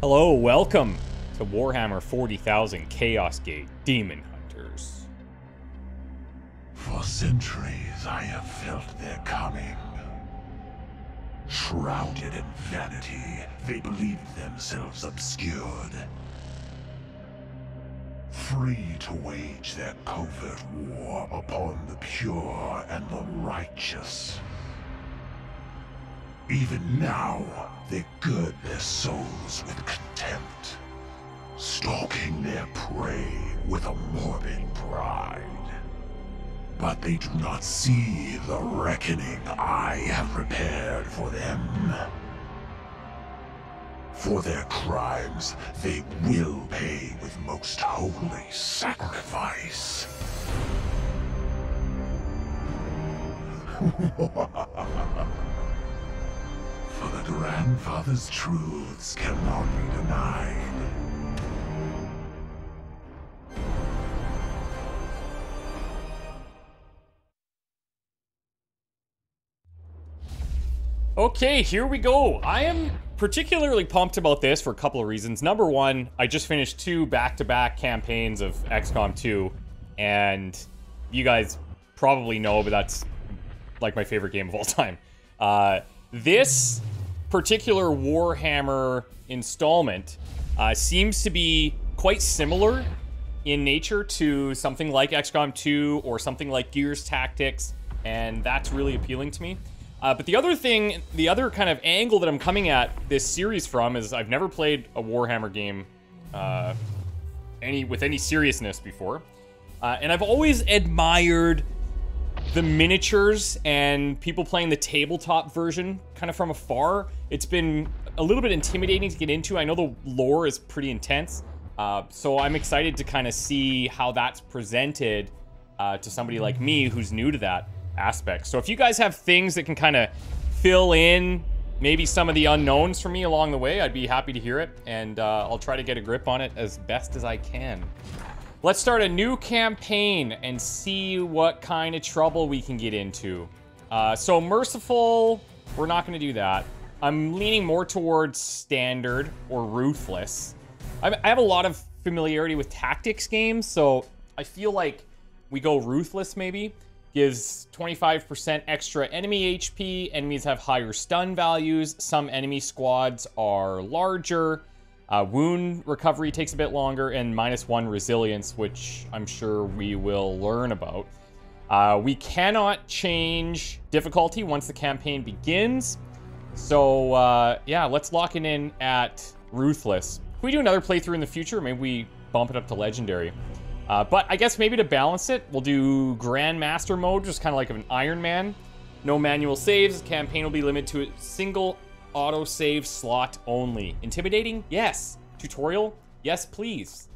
Hello, welcome to Warhammer 40,000 Chaos Gate Daemonhunters. For centuries I have felt their coming. Shrouded in vanity, they believed themselves obscured. Free to wage their covert war upon the pure and the righteous. Even now, they gird their souls with contempt, stalking their prey with a morbid pride. But they do not see the reckoning I have prepared for them. For their crimes, they will pay with most holy sacrifice. For the grandfather's truths cannot be denied. Okay, here we go. I am particularly pumped about this for a couple of reasons. Number one, I just finished 2 back-to-back campaigns of XCOM 2, and you guys probably know, but that's like my favorite game of all time. This particular Warhammer installment seems to be quite similar in nature to something like XCOM 2 or something like Gears Tactics, and that's really appealing to me. But the other thing, the other kind of angle that I'm coming at this series from is I've never played a Warhammer game with any seriousness before. And I've always admired the miniatures and people playing the tabletop version kind of from afar. It's been a little bit intimidating to get into. I know the lore is pretty intense. So I'm excited to kind of see how that's presented to somebody like me who's new to that aspect. So if you guys have things that can kind of fill in maybe some of the unknowns for me along the way, I'd be happy to hear it, and I'll try to get a grip on it as best as I can. Let's start a new campaign and see what kind of trouble we can get into. So merciful, we're not going to do that. I'm leaning more towards standard or ruthless. I have a lot of familiarity with tactics games, so I feel like we go ruthless maybe. Gives 25% extra enemy HP. Enemies have higher stun values. Some enemy squads are larger. Wound recovery takes a bit longer, and -1 resilience, which I'm sure we will learn about. We cannot change difficulty once the campaign begins. So, yeah, let's lock it in at ruthless. If we do another playthrough in the future, maybe we bump it up to legendary. But I guess maybe to balance it, we'll do Grandmaster mode, just kind of like an Iron Man. No manual saves. The campaign will be limited to a single auto-save slot only. Intimidating? Yes. Tutorial? Yes, please.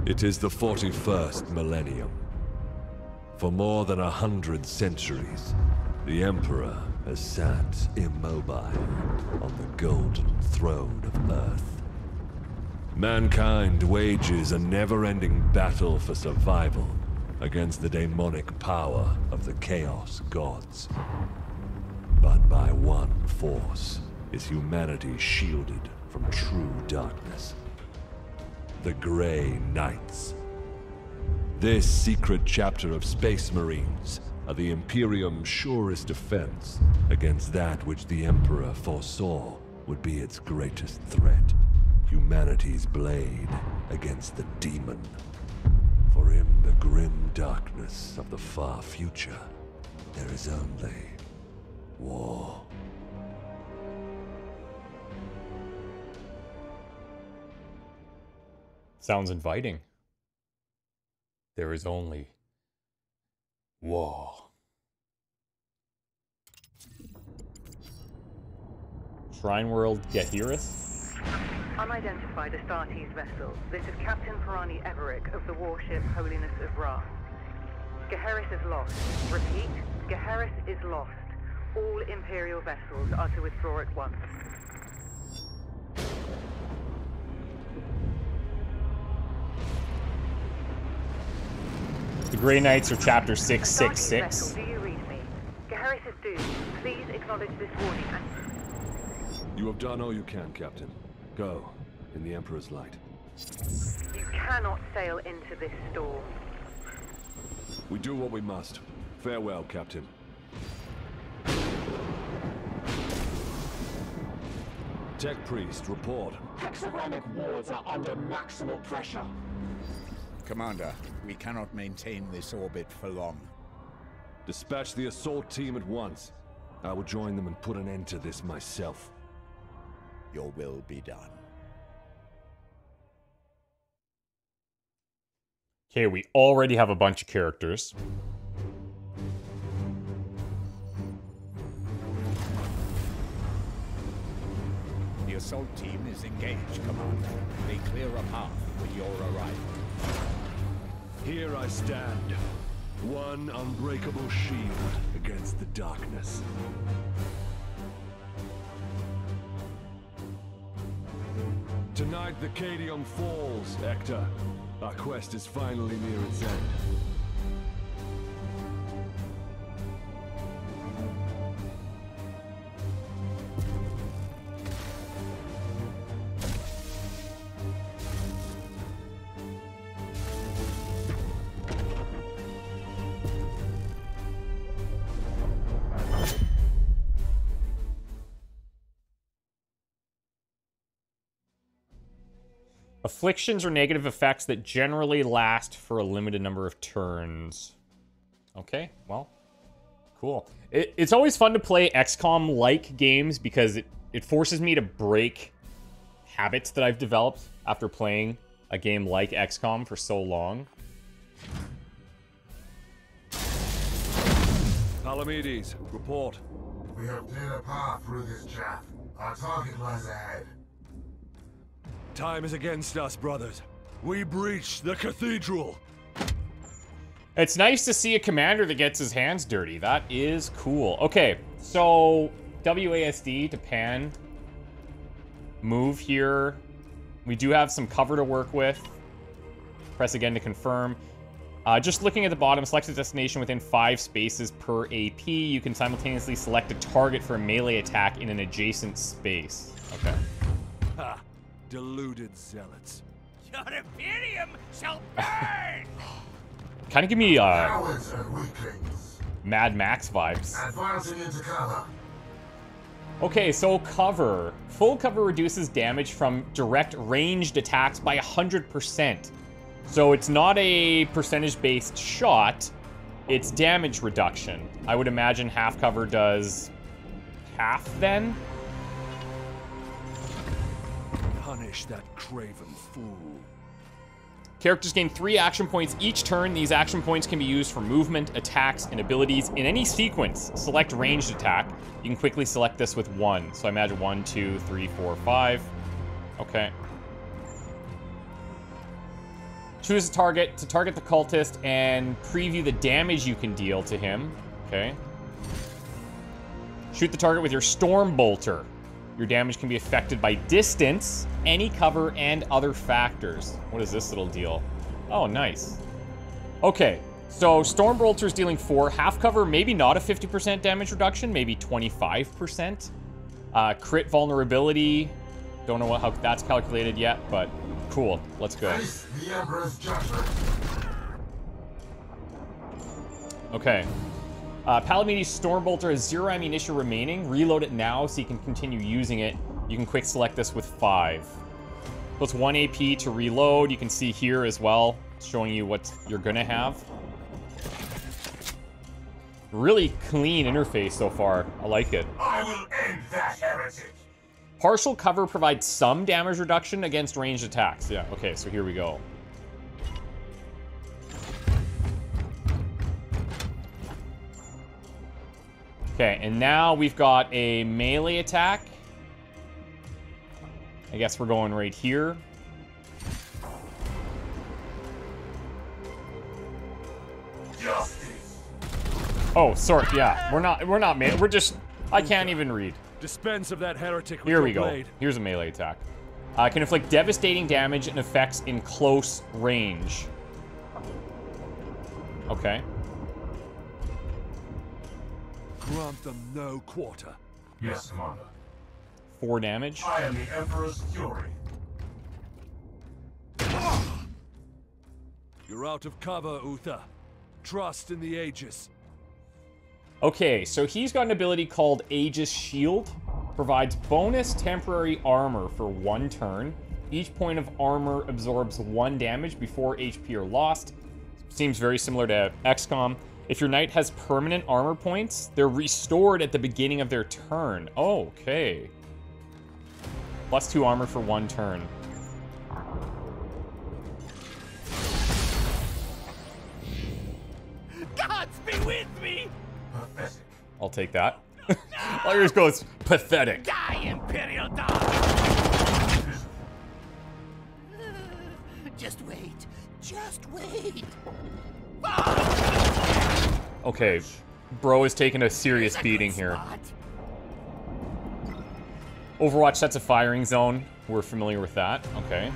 It is the 41st millennium. For more than 100 centuries, the Emperor has sat immobile on the golden throne of Earth. Mankind wages a never-ending battle for survival against the demonic power of the Chaos Gods. But by one force is humanity shielded from true darkness. The Grey Knights. This secret chapter of Space Marines are the Imperium's surest defense against that which the Emperor foresaw would be its greatest threat. Humanity's blade against the demon. For in the grim darkness of the far future, there is only war. Sounds inviting. There is only war. Shrine World Gehiris? Unidentified Astartes vessel. This is Captain Pirani Everick of the warship Holiness of Ra. Gehiris is lost. Repeat, Gehiris is lost. All Imperial vessels are to withdraw at once. The Grey Knights are Chapter Astartes 666. vessel, do you read me? Garrus is doomed. Please acknowledge this warning and... You have done all you can, Captain. Go, in the Emperor's light. You cannot sail into this storm. We do what we must. Farewell, Captain. Tech Priest, report. Hexagramic wards are under maximal pressure. Commander, we cannot maintain this orbit for long. Dispatch the assault team at once. I will join them and put an end to this myself. Your will be done. Okay, we already have a bunch of characters. The assault team is engaged, Commander. They clear a path with your arrival. Here I stand. One unbreakable shield against the darkness. Tonight the Cadium falls, Hector. Our quest is finally near its end. Afflictions or negative effects that generally last for a limited number of turns. Okay, well, cool. It's always fun to play XCOM-like games because it forces me to break habits that I've developed after playing a game like XCOM for so long. Palamedes, report. We have cleared a path through this chaff. Our target lies ahead. Time is against us, brothers. We breach the cathedral. It's nice to see a commander that gets his hands dirty. That is cool. Okay, so WASD to pan. Move here. We do have some cover to work with. Press again to confirm. Just looking at the bottom, select a destination within 5 spaces per AP. You can simultaneously select a target for a melee attack in an adjacent space. Okay. Ha! Deluded zealots. Your Imperium shall burn! Kind of give me Cowards and weaklings. Mad Max vibes. Advancing into cover. Okay, so cover. Full cover reduces damage from direct ranged attacks by 100%. So it's not a percentage-based shot, it's damage reduction. I would imagine half cover does half then? Punish that craven fool. Characters gain 3 action points each turn. These action points can be used for movement, attacks, and abilities in any sequence. Select ranged attack. You can quickly select this with 1. So I imagine 1, 2, 3, 4, 5. Okay. Choose a target to target the cultist and preview the damage you can deal to him. Okay. Shoot the target with your Storm Bolter. Your damage can be affected by distance, any cover, and other factors. What is this little deal? Oh, nice. Okay, so Storm Bolter's dealing 4. Half cover, maybe not a 50% damage reduction, maybe 25%. Crit vulnerability. Don't know how that's calculated yet, but cool. Let's go. Face the Emperor's judgment. Okay. Palamedes Stormbolter has 0 ammunition remaining. Reload it now so you can continue using it. You can quick select this with 5. Plus 1 AP to reload. You can see here as well, showing you what you're gonna have. Really clean interface so far. I like it. I will end that heretic. Partial cover provides some damage reduction against ranged attacks. Yeah, okay, so here we go. Okay, and now we've got a melee attack. I guess we're going right here. Justice. Oh, sorry. Yeah, we're not melee. We're just. I can't even read. Dispense of that heretic with Here your we go. blade. Here's a melee attack. Can inflict devastating damage and effects in close range. Okay. Grant them no quarter. Yes, Commander. 4 damage. I am the Emperor's Fury. You're out of cover, Uther. Trust in the Aegis. Okay, so he's got an ability called Aegis Shield. Provides bonus temporary armor for 1 turn. Each point of armor absorbs 1 damage before HP are lost. Seems very similar to XCOM. If your knight has permanent armor points, they're restored at the beginning of their turn. Oh, okay. +2 armor for 1 turn. Gods be with me! Pathetic. I'll take that. All yours goes pathetic. Die, Imperial Dog! Just wait. Just wait. Okay, bro is taking a serious Here's a beating good here. spot. Overwatch sets a firing zone. We're familiar with that. Okay.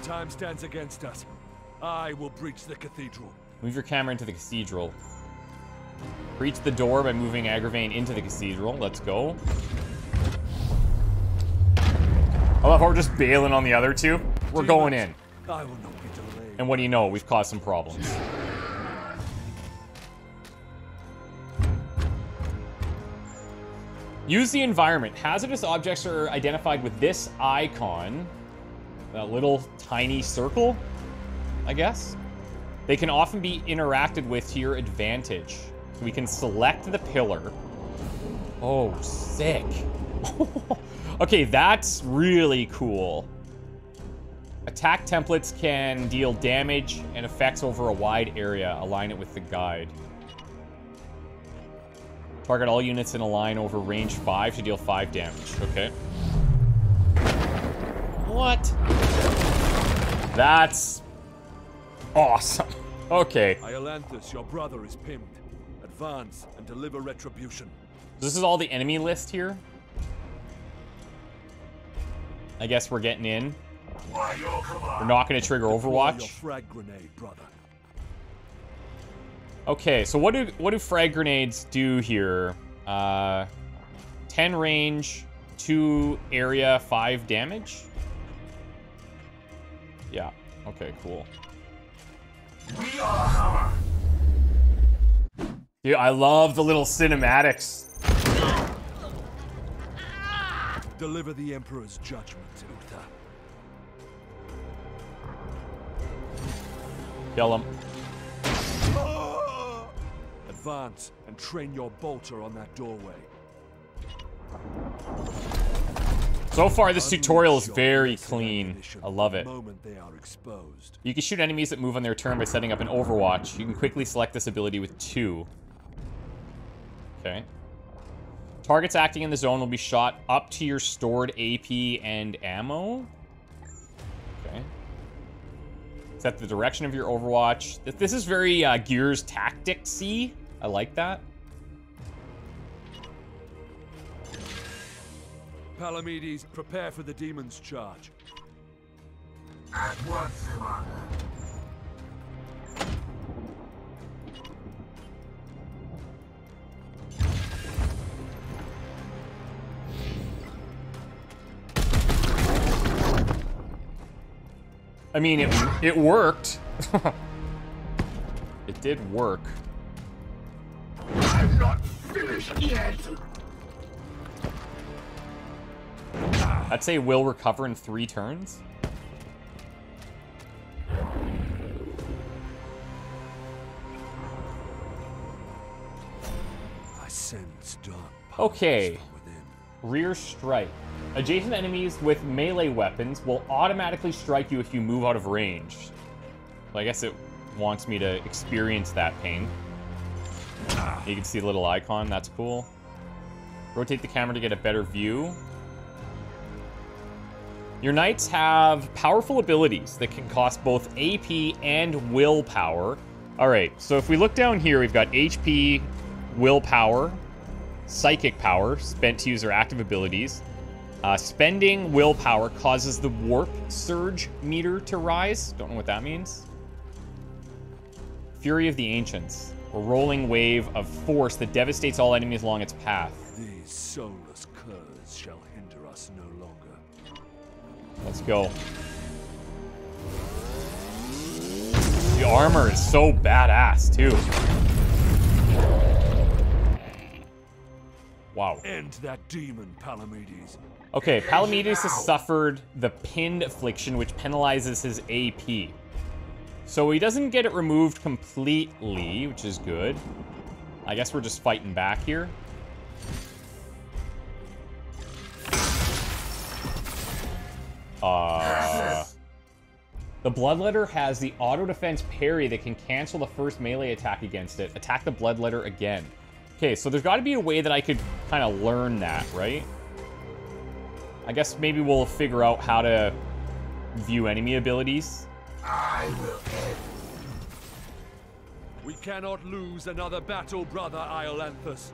Time stands against us. I will breach the cathedral. Move your camera into the cathedral. Breach the door by moving Agravain into the cathedral. Let's go. I love how we're just bailing on the other two. We're going in. I will not be delayed. And what do you know? We've caused some problems. Use the environment. Hazardous objects are identified with this icon. That little tiny circle, I guess. They can often be interacted with to your advantage. So we can select the pillar. Oh, sick. Okay, that's really cool. Attack templates can deal damage and effects over a wide area. Align it with the guide. Target all units in a line over range 5 to deal 5 damage. Okay. What? That's awesome. Okay. Iolanthus, your brother is pinned. Advance and deliver retribution. This is all the enemy list here. I guess we're getting in. We're not going to trigger Deploy Overwatch. your frag grenade, brother. Okay, so what do frag grenades do here? 10 range, 2 area, 5 damage? Yeah. Okay, cool. We are Hammer. Dude, I love the little cinematics. Deliver the Emperor's judgment, Uther. Kill him. Advance and train your bolter on that doorway. So far, this tutorial is Unleash your very blessed clean. ammunition I love the it. moment they are exposed. You can shoot enemies that move on their turn by setting up an Overwatch. You can quickly select this ability with 2. Okay. Targets acting in the zone will be shot up to your stored AP and ammo. Okay. Set the direction of your Overwatch. This is very Gears Tactics-y. I like that. Palamedes, prepare for the demon's charge. At once, Commander. I mean, it worked. It did work. I'm not finished yet. I'd say will recover in 3 turns. I sense dark powers Okay. from within. Rear strike. Adjacent enemies with melee weapons will automatically strike you if you move out of range. So I guess it wants me to experience that pain. You can see the little icon. That's cool. Rotate the camera to get a better view. Your knights have powerful abilities that can cost both AP and willpower. All right, so if we look down here, we've got HP, willpower, psychic power, spent to use our active abilities. Spending willpower causes the warp surge meter to rise. Don't know what that means. Fury of the Ancients. A rolling wave of force that devastates all enemies along its path. These soulless curs shall hinder us no longer. Let's go. The armor is so badass, too. Wow. End that demon, Palamedes. Okay, Palamedes has suffered the Pinned Affliction, which penalizes his AP. So he doesn't get it removed completely, which is good. I guess we're just fighting back here. The Bloodletter has the auto defense parry that can cancel the first melee attack against it. Attack the Bloodletter again. Okay, so there's got to be a way that I could kind of learn that, right? I guess maybe we'll figure out how to view enemy abilities. I will end. We cannot lose another battle, brother Iolanthus.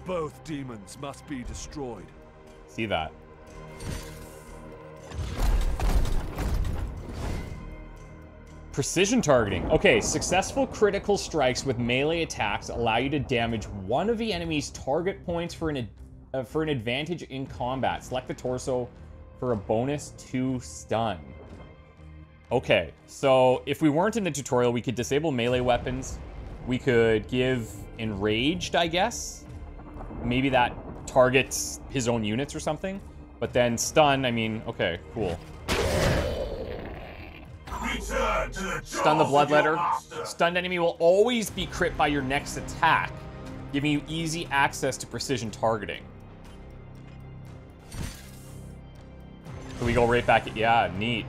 Both demons must be destroyed. See that. Precision targeting. Okay, successful critical strikes with melee attacks allow you to damage one of the enemy's target points for an advantage in combat. Select the torso for a bonus 2 stun. Okay, so if we weren't in the tutorial, we could disable melee weapons. We could give enraged, I guess. Maybe that targets his own units or something. But then stun, I mean, okay, cool. Stun the Bloodletter. Stunned enemy will always be crit by your next attack, giving you easy access to precision targeting. So we go right back at, yeah, neat.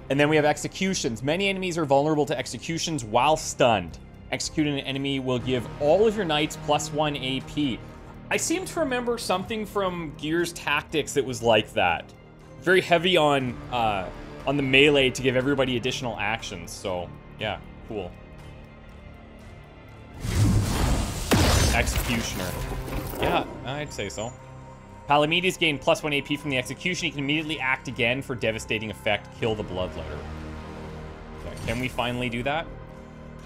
And then we have executions. Many enemies are vulnerable to executions while stunned. Executing an enemy will give all of your knights +1 AP. I seem to remember something from Gears Tactics that was like that. Very heavy on the melee to give everybody additional actions. So, yeah, cool. Executioner. Yeah, I'd say so. Palamedes gained +1 AP from the execution. He can immediately act again for devastating effect. Kill the Bloodletter. Okay, can we finally do that?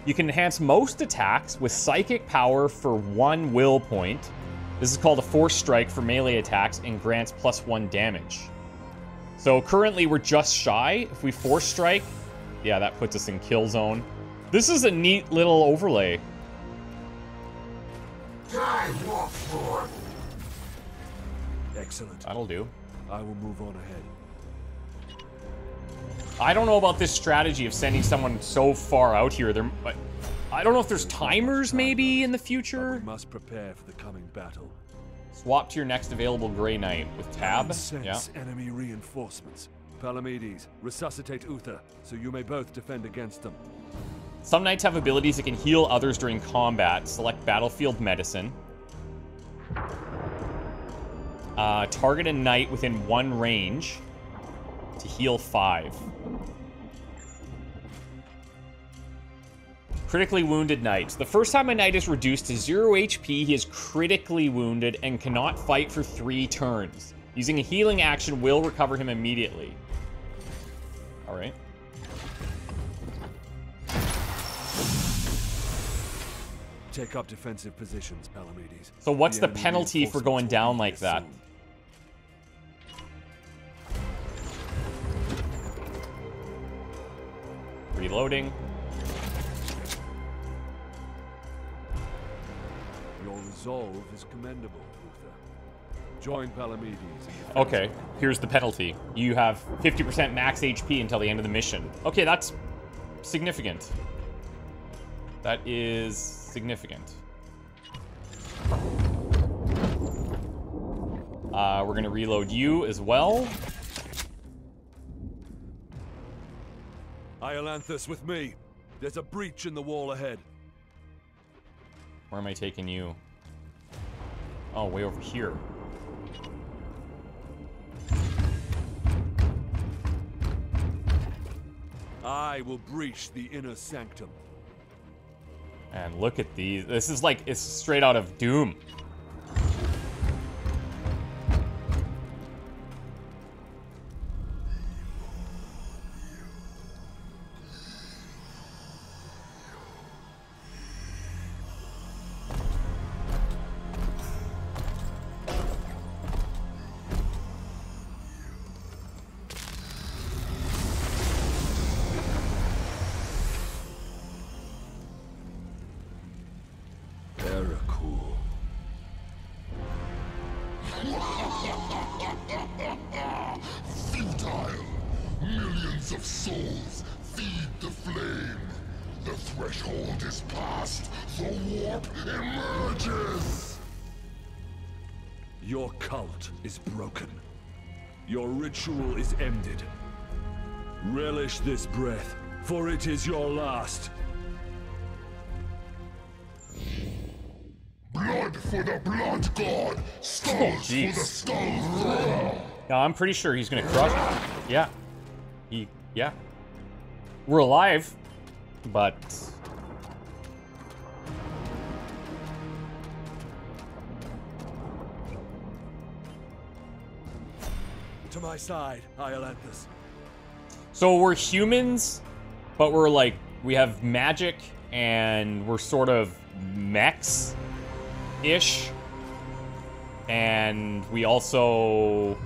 You can enhance most attacks with psychic power for 1 will point. This is called a force strike for melee attacks and grants +1 damage. So currently we're just shy. If we force strike, yeah, that puts us in kill zone. This is a neat little overlay. Excellent. That'll do. I will move on ahead. I don't know about this strategy of sending someone so far out here. But I don't know if there's timers maybe in the future. We must prepare for the coming battle. Swap to your next available Grey Knight with tab. Sense enemy reinforcements. Palamedes, resuscitate Uther, so you may both defend against them. Some knights have abilities that can heal others during combat. Select Battlefield Medicine. Target a knight within 1 range to heal 5. Critically wounded knights. The first time a knight is reduced to 0 HP, he is critically wounded and cannot fight for 3 turns. Using a healing action will recover him immediately. Alright. Take up defensive positions, Palamedes. So what's the enemy penalty for going down like that? soon. Reloading. Your resolve is commendable, Uther. Join Palamedes. Okay, here's the penalty. You have 50% max HP until the end of the mission. Okay, that's significant. That is significant. We're gonna reload you as well. Iolanthus with me. There's a breach in the wall ahead. Where am I taking you? Oh, way over here. I will breach the inner sanctum. And look at these. This is like, it's straight out of Doom. Futile! Millions of souls feed the flame. The threshold is passed. The warp emerges. Your cult is broken. Your ritual is ended. Relish this breath, for it is your last. Blood for the blood god! Skulls for the skull thrower! No, I'm pretty sure he's gonna crush it. Yeah. Yeah. We're alive, but... To my side, Iolanthus. So we're humans, but we're like, we have magic, and we're sort of mechs-ish. And we also...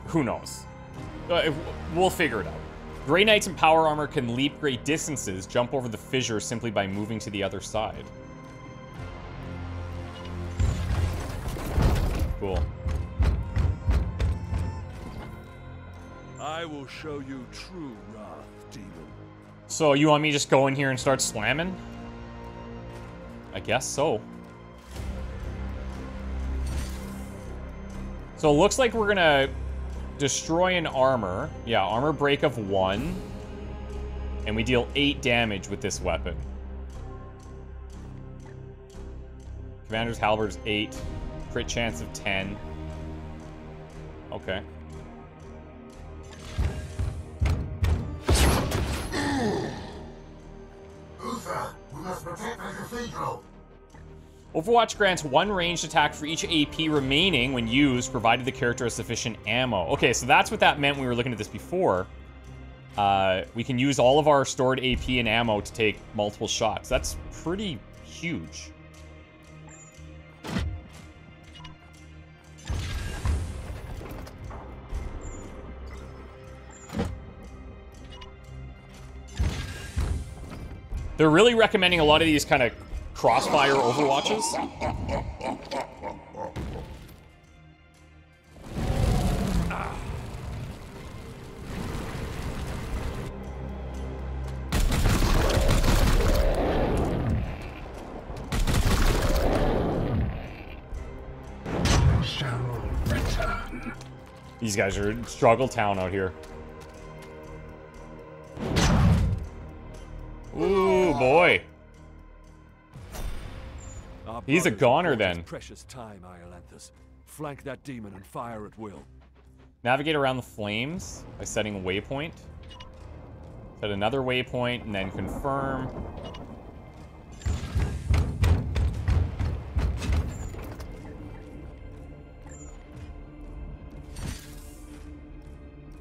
Who knows? We'll figure it out. Grey Knights in power armor can leap great distances, jump over the fissure simply by moving to the other side. Cool. I will show you true wrath, demon. So you want me to just go in here and start slamming? I guess so. So it looks like we're gonna destroy an armor. Yeah, armor break of 1. And we deal 8 damage with this weapon. Commander's Halberd's 8. Crit chance of 10. Okay. Uther, we must protect the cathedral. Overwatch grants 1 ranged attack for each AP remaining when used, provided the character has sufficient ammo. Okay, so that's what that meant when we were looking at this before. We can use all of our stored AP and ammo to take multiple shots. That's pretty huge. They're really recommending a lot of these kind of crossfire overwatches. These guys are in struggle town out here. Ooh, boy. He's a goner then. Precious time, Iolanthus. Flank that demon and fire at will. Navigate around the flames by setting a waypoint. Set another waypoint and then confirm.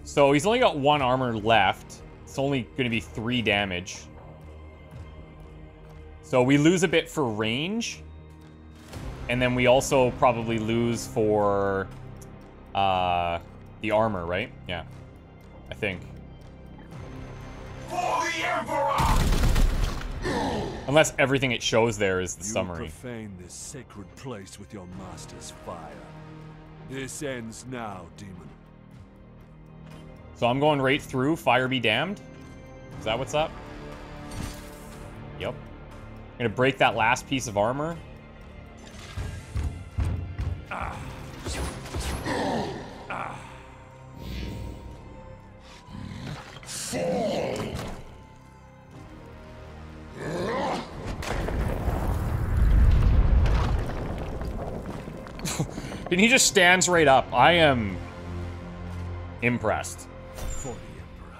So he's only got 1 armor left. It's only going to be 3 damage. So we lose a bit for range. And then we also probably lose for the armor, right? Yeah, I think. For the Emperor! Unless everything it shows there is the You summary. profane this sacred place with your master's fire. This ends now, demon. So I'm going right through, fire be damned. Is that what's up? Yep. I'm gonna break that last piece of armor. And he just stands right up. I am impressed. For the Emperor.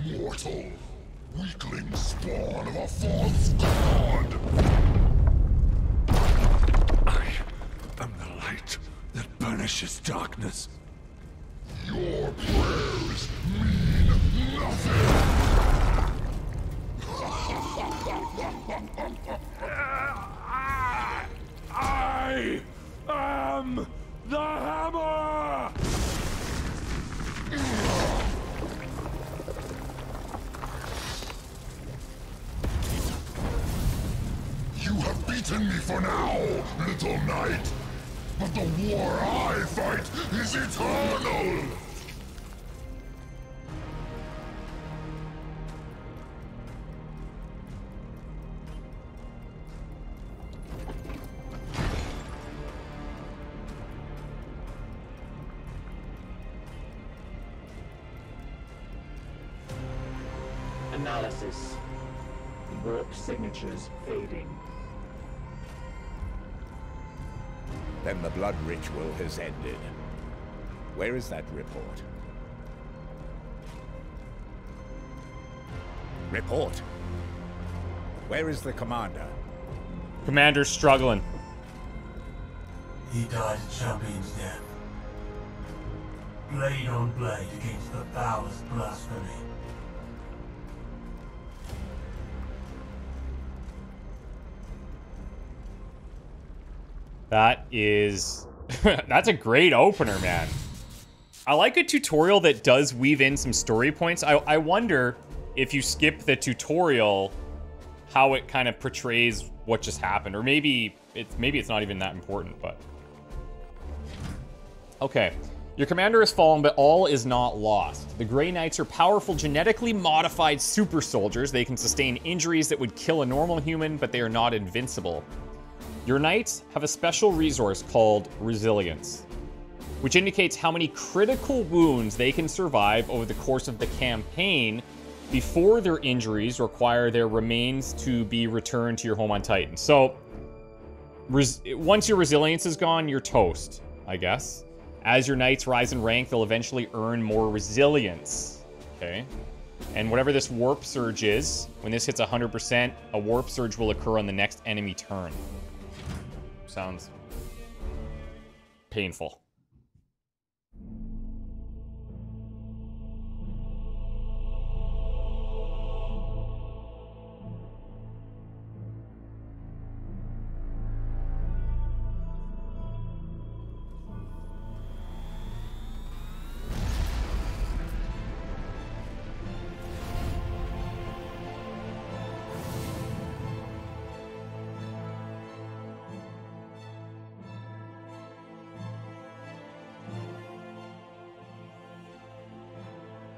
mortal, weakling spawn of a false god! I am the light that banishes darkness. Your prayers mean nothing! I am the hammer! You have beaten me for now, little knight! But the war I fight is eternal! Analysis. Warp signatures fading. Then the blood ritual has ended. Where is that report? Report! Where is the commander? Commander's struggling. He died a champion's death. Blade on blade against the foulest blasphemy. That is... that's a great opener, man. I like a tutorial that does weave in some story points. I wonder if you skip the tutorial, how it kind of portrays what just happened. Or maybe it's not even that important, but... Okay. Your commander has fallen, but all is not lost. The Grey Knights are powerful, genetically modified super soldiers. They can sustain injuries that would kill a normal human, but they are not invincible. Your knights have a special resource called Resilience, which indicates how many critical wounds they can survive over the course of the campaign before their injuries require their remains to be returned to your home on Titan. So, once your resilience is gone, you're toast, I guess. As your knights rise in rank, they'll eventually earn more resilience, okay? And whatever this warp surge is, when this hits 100%, a warp surge will occur on the next enemy turn. Sounds painful.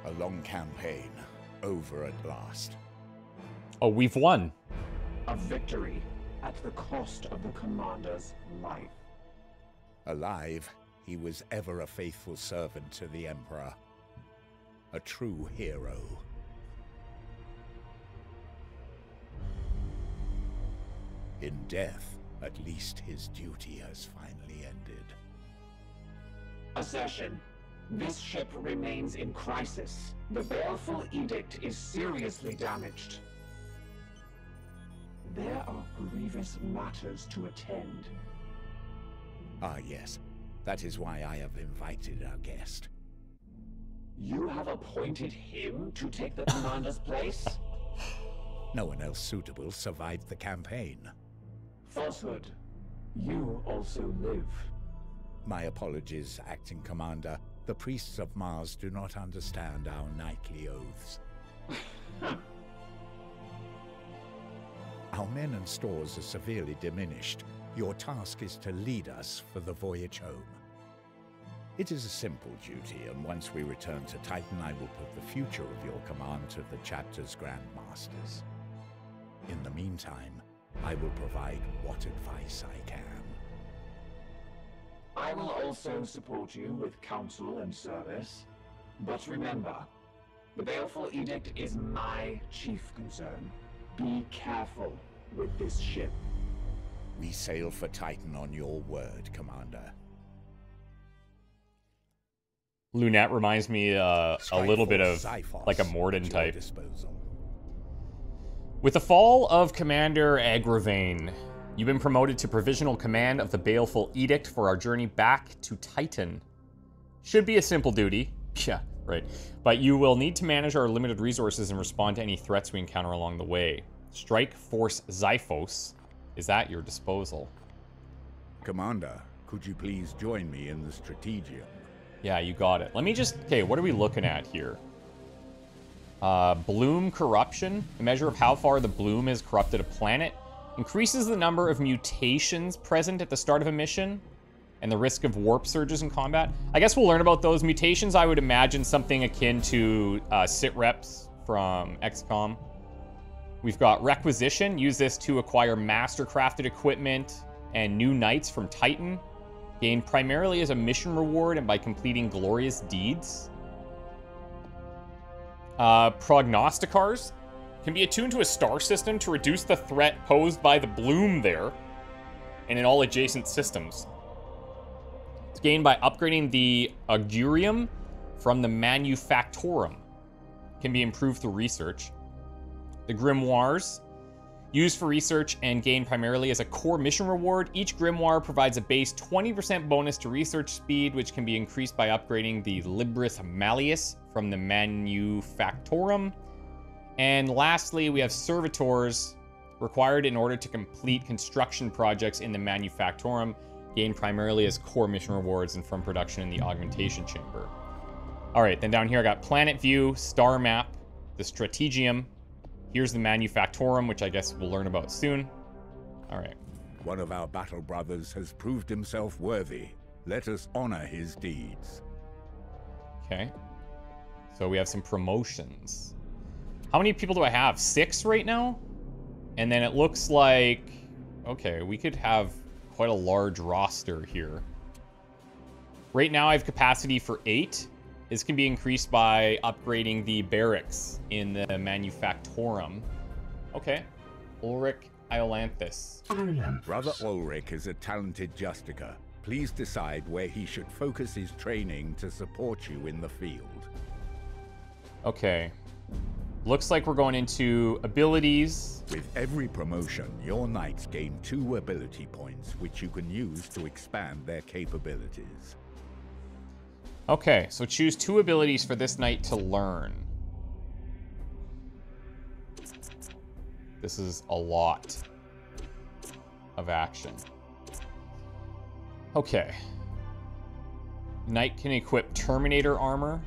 A long campaign, over at last. Oh, we've won. A victory at the cost of the commander's life. Alive, he was ever a faithful servant to the Emperor. A true hero. In death, at least his duty has finally ended. Assertion. This ship remains in crisis. The baleful edict is seriously damaged. There are grievous matters to attend. Ah, yes. That is why I have invited our guest. You have appointed him to take the commander's place? No one else suitable survived the campaign. Falsehood. You also live. My apologies, Acting Commander. The priests of Mars do not understand our knightly oaths. Our men and stores are severely diminished. Your task is to lead us for the voyage home. It is a simple duty, and once we return to Titan, I will put the future of your command to the chapter's grandmasters. In the meantime, I will provide what advice I can. I will also support you with counsel and service. But remember, the baleful edict is my chief concern. Be careful with this ship. We sail for Titan on your word, Commander. Lunette reminds me a little bit of like a Morden type. With the fall of Commander Agravain, you've been promoted to provisional command of the Baleful Edict for our journey back to Titan. Should be a simple duty. Yeah, right. But you will need to manage our limited resources and respond to any threats we encounter along the way. Strike Force Xiphos is at your disposal. Commander, could you please join me in the Strategium? Yeah, you got it. Let me just... Okay, what are we looking at here? Bloom Corruption. A measure of how far the bloom has corrupted a planet. Increases the number of mutations present at the start of a mission. And the risk of warp surges in combat. I guess we'll learn about those mutations. I would imagine something akin to sit reps from XCOM. We've got Requisition. Use this to acquire master-crafted equipment and new knights from Titan. Gained primarily as a mission reward and by completing glorious deeds. Prognosticars can be attuned to a star system to reduce the threat posed by the bloom there and in all adjacent systems. It's gained by upgrading the Augurium from the Manufactorum. Can be improved through research. The Grimoires, used for research and gained primarily as a core mission reward. Each Grimoire provides a base 20% bonus to research speed, which can be increased by upgrading the Libris Malleus from the Manufactorum. And lastly, we have Servitors, required in order to complete construction projects in the Manufactorum, gained primarily as core mission rewards and from production in the Augmentation Chamber. All right, then down here I got Planet View, Star Map, the Strategium. Here's the Manufactorum, which I guess we'll learn about soon. All right. One of our battle brothers has proved himself worthy. Let us honor his deeds. Okay. So we have some promotions. How many people do I have? 6 right now? And then it looks like... Okay, we could have quite a large roster here. Right now I have capacity for 8. This can be increased by upgrading the barracks in the Manufactorum. Okay. Ulrich Iolanthus. Brother Ulrich is a talented justicer. Please decide where he should focus his training to support you in the field. Okay. Looks like we're going into abilities. With every promotion, your knights gain 2 ability points, which you can use to expand their capabilities. Okay, so choose 2 abilities for this knight to learn. This is a lot of action. Okay. Knight can equip Terminator armor.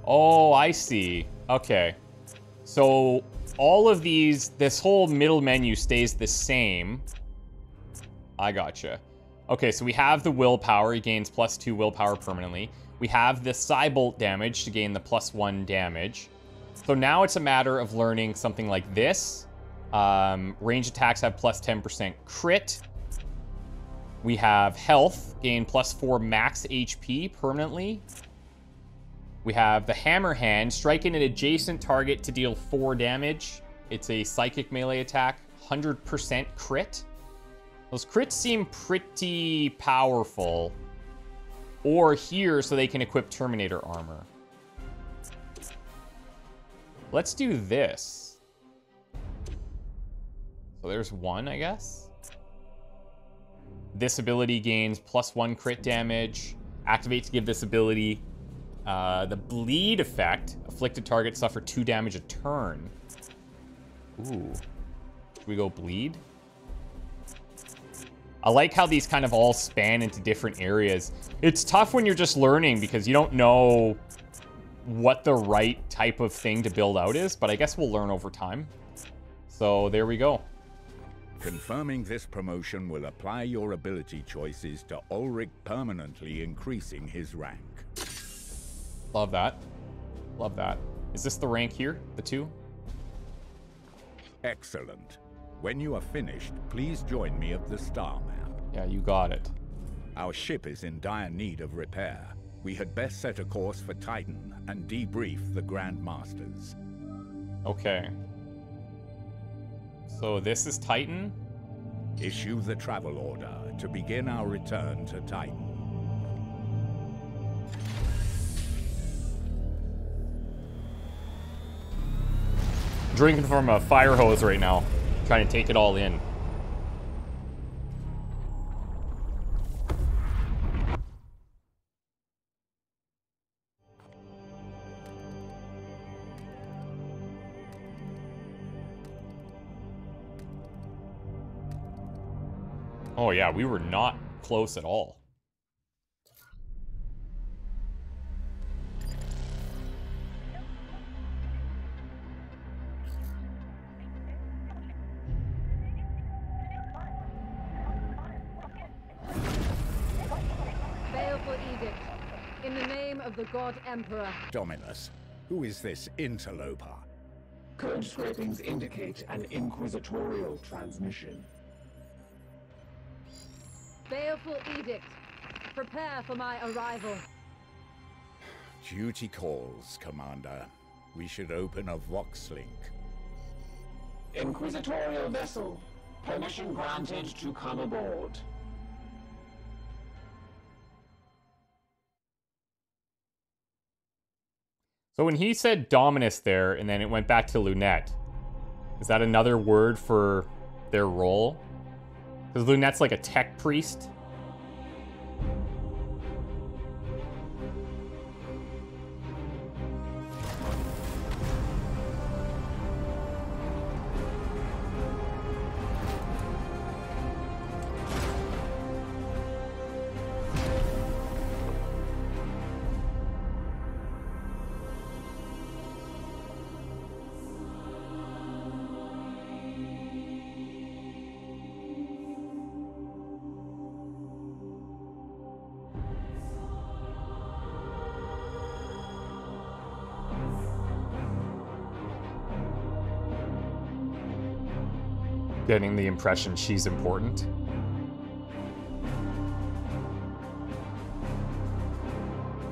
Oh, I see. Okay. So all of these, this whole middle menu stays the same. I gotcha. Okay, so we have the willpower. He gains +2 willpower permanently. We have the Psybolt damage to gain the +1 damage. So now it's a matter of learning something like this. Range attacks have +10% crit. We have health, gain +4 max HP permanently. We have the Hammer Hand, striking an adjacent target to deal 4 damage. It's a psychic melee attack, 100% crit. Those crits seem pretty powerful. Or here, so they can equip Terminator armor. Let's do this. So there's 1, I guess. This ability gains +1 crit damage. Activate to give this ability the bleed effect. Afflicted targets suffer 2 damage a turn. Ooh. Should we go bleed? I like how these kind of all span into different areas. It's tough when you're just learning because you don't know what the right type of thing to build out is, but I guess we'll learn over time. So there we go. Confirming this promotion will apply your ability choices to Ulrich, permanently increasing his rank. Love that. Love that. Is this the rank here? The 2? Excellent. When you are finished, please join me at the star map. Yeah, you got it. Our ship is in dire need of repair. We had best set a course for Titan and debrief the Grand Masters. Okay. So this is Titan. Issue the travel order to begin our return to Titan. Drinking from a fire hose right now, trying to take it all in. Oh yeah, we were not close at all. Baleful edict. In the name of the God Emperor. Dominus, who is this interloper? Code scrapings indicate an inquisitorial transmission. Baleful edict. Prepare for my arrival. Duty calls, Commander. We should open a Vox link. Inquisitorial vessel. Permission granted to come aboard. So when he said Dominus there, and then it went back to Lunette, is that another word for their role? Because Lunette's like a tech priest. Getting the impression she's important.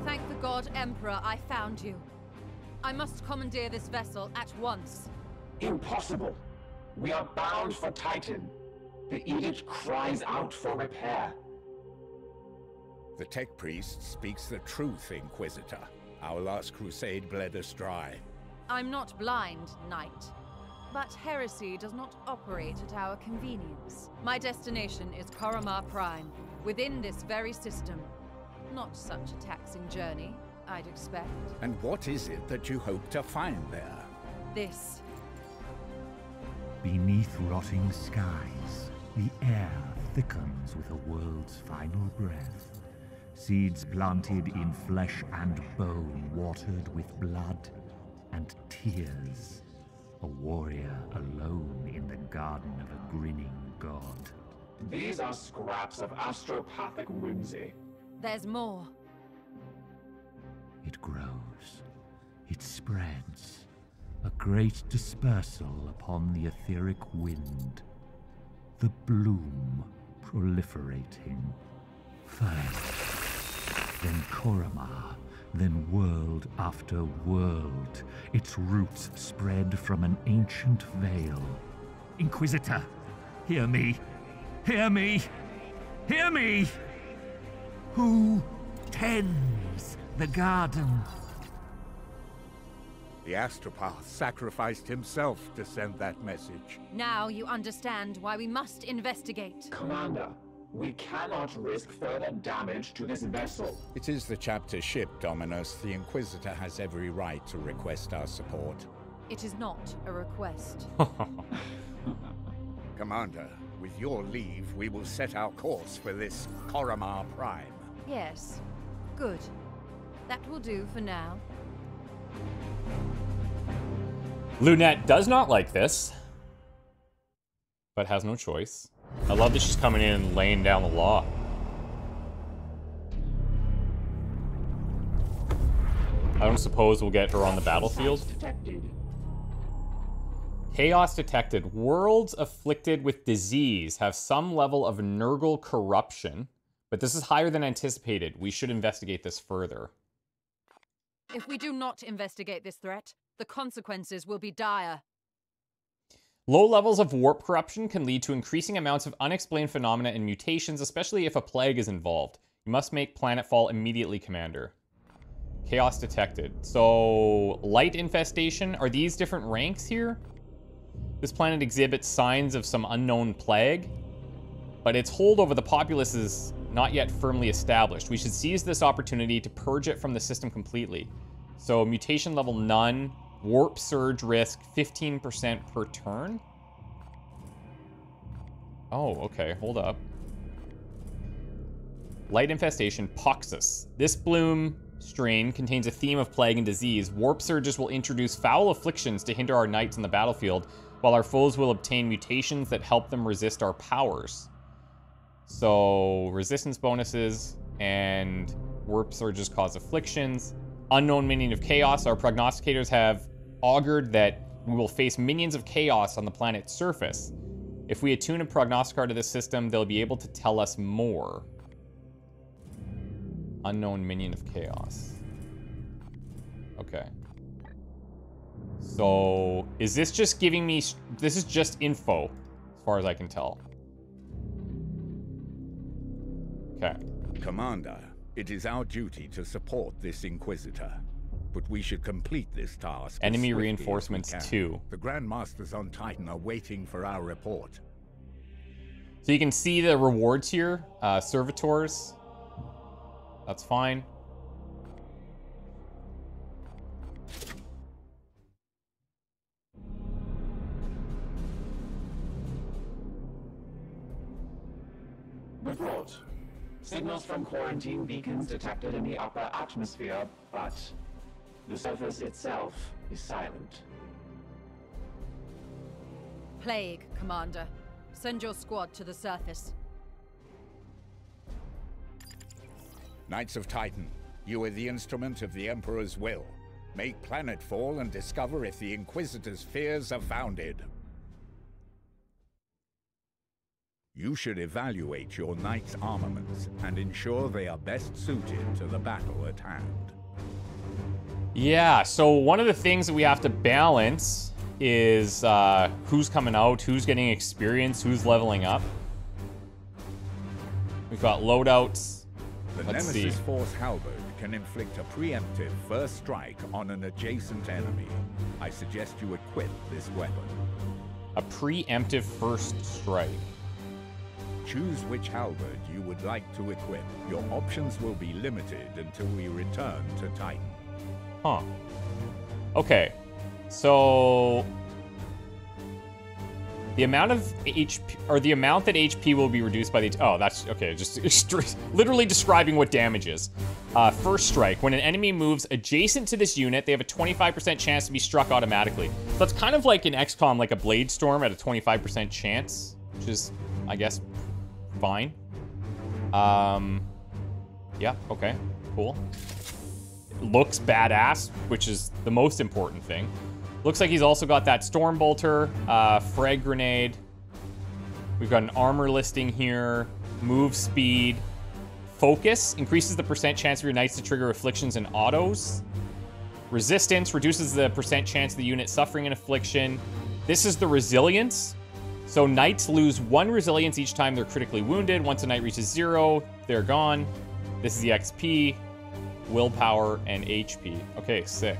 Thank the God Emperor I found you. I must commandeer this vessel at once. Impossible. We are bound for Titan. The edict cries out for repair. The tech priest speaks the truth, Inquisitor. Our last crusade bled us dry. I'm not blind, Knight. But heresy does not operate at our convenience. My destination is Koromar Prime, within this very system. Not such a taxing journey, I'd expect. And what is it that you hope to find there? This. Beneath rotting skies, the air thickens with a world's final breath. Seeds planted in flesh and bone, watered with blood and tears. A warrior alone in the garden of a grinning god. These are scraps of astropathic whimsy. There's more. It grows. It spreads. A great dispersal upon the etheric wind. The bloom proliferating. First, then Koromar. Then world after world, its roots spread from an ancient veil. Inquisitor, hear me! Hear me! Hear me! Who tends the garden? The astropath sacrificed himself to send that message. Now you understand why we must investigate. Commander, we cannot risk further damage to this vessel. It is the chapter ship, Dominus. The Inquisitor has every right to request our support. It is not a request. Commander, with your leave, we will set our course for this Koromar Prime. Yes. Good. That will do for now. Lunette does not like this, but has no choice. I love that she's coming in and laying down the law. I don't suppose we'll get her on the battlefield. Chaos detected. Worlds afflicted with disease have some level of Nurgle corruption, but this is higher than anticipated. We should investigate this further. If we do not investigate this threat, the consequences will be dire. Low levels of warp corruption can lead to increasing amounts of unexplained phenomena and mutations, especially if a plague is involved. You must make planetfall immediately, Commander. Chaos detected. So, light infestation. Are these different ranks here? This planet exhibits signs of some unknown plague, but its hold over the populace is not yet firmly established. We should seize this opportunity to purge it from the system completely. So, mutation level none. Warp surge risk 15% per turn. Oh, okay. Hold up. Light infestation, Poxus. This bloom strain contains a theme of plague and disease. Warp surges will introduce foul afflictions to hinder our knights in the battlefield, while our foes will obtain mutations that help them resist our powers. So, resistance bonuses and warp surges cause afflictions. Unknown minion of chaos. Our prognosticators have augured that we will face minions of chaos on the planet's surface. If we attune a prognosticator to this system, they'll be able to tell us more. Unknown minion of chaos. Okay. So, is this just giving me... This is just info, as far as I can tell. Okay. Commander, it is our duty to support this Inquisitor, but we should complete this task. Enemy reinforcements 2. The Grandmasters on Titan are waiting for our report. So you can see the rewards here. Servitors. That's fine. Report. Signals from quarantine beacons detected in the upper atmosphere, but the surface itself is silent. Plague, Commander. Send your squad to the surface. Knights of Titan, you are the instrument of the Emperor's will. Make planetfall and discover if the Inquisitor's fears are founded. You should evaluate your knight's armaments and ensure they are best suited to the battle at hand. Yeah, so one of the things that we have to balance is who's coming out, who's getting experience, who's leveling up. We've got loadouts. The Let's Nemesis see. Force Halberd can inflict a preemptive first strike on an adjacent enemy. I suggest you equip this weapon. A preemptive first strike. Choose which halberd you would like to equip. Your options will be limited until we return to Titan. Huh. Okay. So the amount of HP, or the amount that HP will be reduced by the... Oh, that's... Okay, just literally describing what damage is. First strike. When an enemy moves adjacent to this unit, they have a 25% chance to be struck automatically. So that's kind of like in XCOM, like a Blade Storm at a 25% chance, which is, I guess, fine. Yeah, okay, cool. It looks badass, which is the most important thing. Looks like he's also got that Storm Bolter, Frag Grenade. We've got an armor listing here. Move speed. Focus increases the % chance for your knights to trigger afflictions and autos. Resistance reduces the % chance of the unit suffering an affliction. This is the resilience. So knights lose 1 resilience each time they're critically wounded. Once a knight reaches 0, they're gone. This is the XP, willpower, and HP. Okay, sick.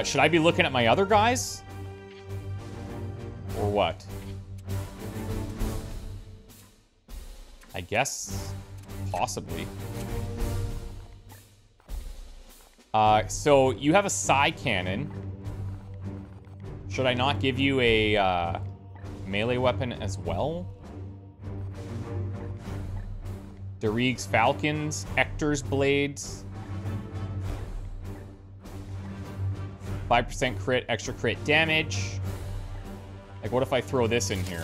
Should I be looking at my other guys? Or what? I guess, possibly. So you have a Psy Cannon. Should I not give you a melee weapon as well? Darig's Falcons, Ector's Blades. 5% crit, extra crit damage. Like, what if I throw this in here?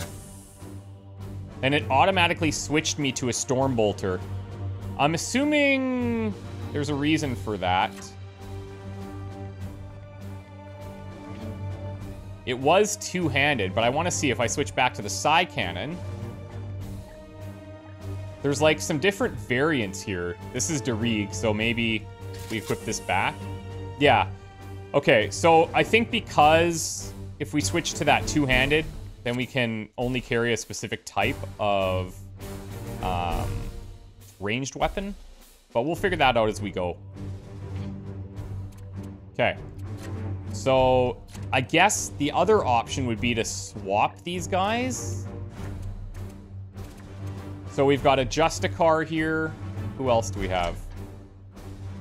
And it automatically switched me to a Storm Bolter. I'm assuming there's a reason for that. It was two-handed, but I want to see if I switch back to the Psy Cannon. There's like some different variants here. This is Darig, so maybe we equip this back. Yeah. Okay, so I think because if we switch to that two-handed, then we can only carry a specific type of ranged weapon. But we'll figure that out as we go. Okay. So I guess the other option would be to swap these guys. So we've got a Justicar here. Who else do we have?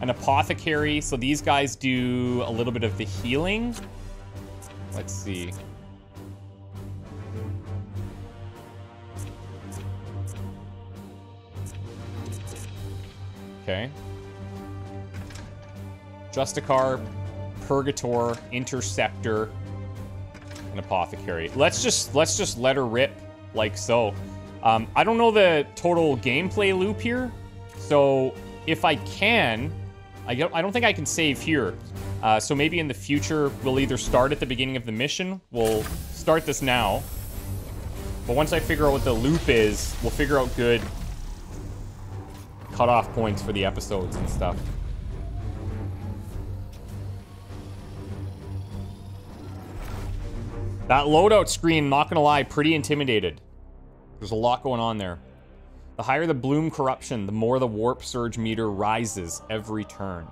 An Apothecary. So these guys do a little bit of the healing. Let's see. Okay. Justicar, Purgator, Interceptor, and Apothecary. Let's just let her rip like so. I don't know the total gameplay loop here, so if I can, I don't think I can save here. So maybe in the future we'll either start at the beginning of the mission. We'll start this now, but once I figure out what the loop is, we'll figure out good cutoff points for the episodes and stuff. That loadout screen, not gonna lie, pretty intimidated. There's a lot going on there. The higher the bloom corruption, the more the warp surge meter rises every turn.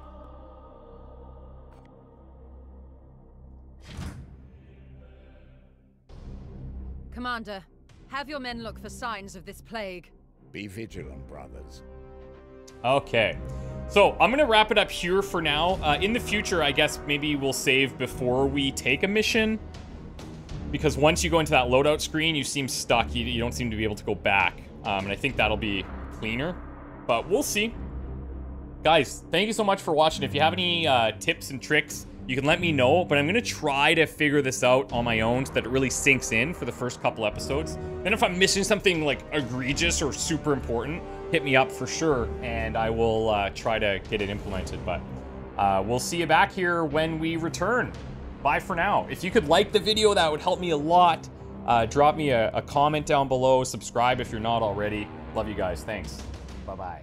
Commander, have your men look for signs of this plague. Be vigilant, brothers. Okay. So, I'm gonna wrap it up here for now. In the future, I guess maybe we'll save before we take a mission. Because once you go into that loadout screen, you seem stuck. You don't seem to be able to go back. And I think that'll be cleaner. But we'll see. Guys, thank you so much for watching. If you have any tips and tricks, you can let me know. But I'm going to try to figure this out on my own so that it really sinks in for the first couple episodes. Then if I'm missing something like egregious or super important, hit me up for sure. And I will try to get it implemented. But we'll see you back here when we return. Bye for now. If you could like the video, that would help me a lot. Drop me a comment down below. Subscribe if you're not already. Love you guys. Thanks. Bye-bye.